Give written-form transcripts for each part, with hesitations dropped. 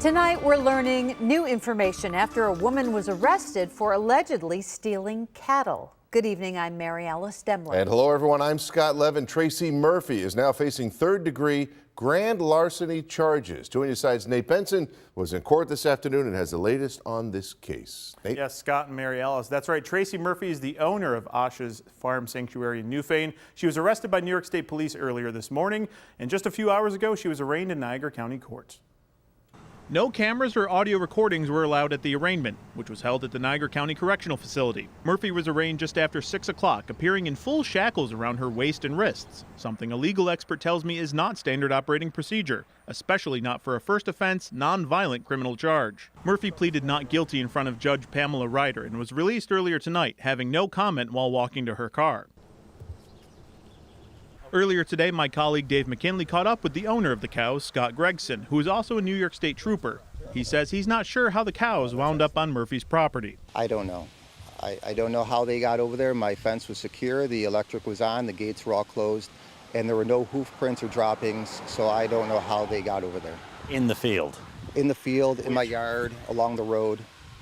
Tonight, we're learning new information after a woman was arrested for allegedly stealing cattle. Good evening, I'm Mary Alice Demler. And hello, everyone. I'm Scott Levin. Tracy Murphy is now facing third-degree grand larceny charges. Joining us side's Nate Benson was in court this afternoon and has the latest on this case. Nate? Yes, Scott and Mary Alice. That's right. Tracy Murphy is the owner of Asha's Farm Sanctuary in Newfane. She was arrested by New York State Police earlier this morning, and just a few hours ago, she was arraigned in Niagara County courts. No cameras or audio recordings were allowed at the arraignment, which was held at the Niagara County Correctional Facility. Murphy was arraigned just after 6 o'clock, appearing in full shackles around her waist and wrists, something a legal expert tells me is not standard operating procedure, especially not for a first offense, non-violent criminal charge. Murphy pleaded not guilty in front of Judge Pamela Ryder and was released earlier tonight, having no comment while walking to her car. Earlier today, my colleague Dave McKinley caught up with the owner of the cows, Scott Gregson, who is also a New York State trooper. He says he's not sure how the cows wound up on Murphy's property. I don't know. I don't know how they got over there. My fence was secure, the electric was on, the gates were all closed, and there were no hoof prints or droppings, so I don't know how they got over there. In the field? In the field, in my yard, along the road.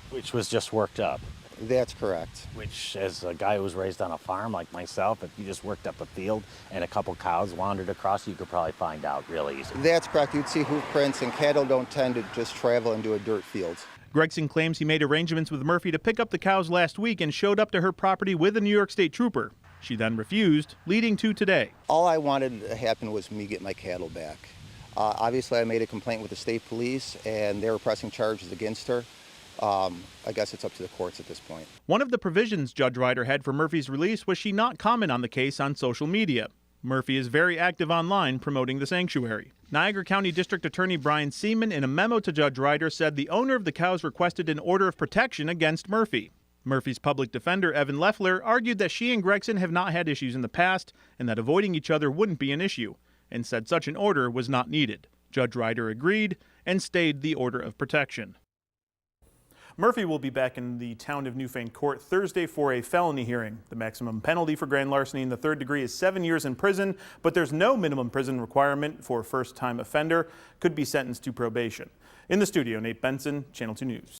Which was just worked up? That's correct. Which, as a guy who was raised on a farm like myself, if you just worked up a field and a couple cows wandered across, you could probably find out really easy. That's correct. You'd see hoof prints, and cattle don't tend to just travel into a dirt field. Gregson claims he made arrangements with Murphy to pick up the cows last week and showed up to her property with a New York State trooper. She then refused, leading to today. All I wanted to happen was me get my cattle back. Obviously, I made a complaint with the state police, and they were pressing charges against her. I guess it's up to the courts at this point. One of the provisions Judge Ryder had for Murphy's release was she not comment on the case on social media. Murphy is very active online promoting the sanctuary. Niagara County District Attorney Brian Seaman, in a memo to Judge Ryder, said the owner of the cows requested an order of protection against Murphy. Murphy's public defender, Evan Leffler, argued that she and Gregson have not had issues in the past and that avoiding each other wouldn't be an issue, and said such an order was not needed. Judge Ryder agreed and stayed the order of protection. Murphy will be back in the town of Newfane court Thursday for a felony hearing. The maximum penalty for grand larceny in the third degree is 7 years in prison, but there's no minimum prison requirement for a first-time offender. Could be sentenced to probation. In the studio, Nate Benson, Channel 2 News.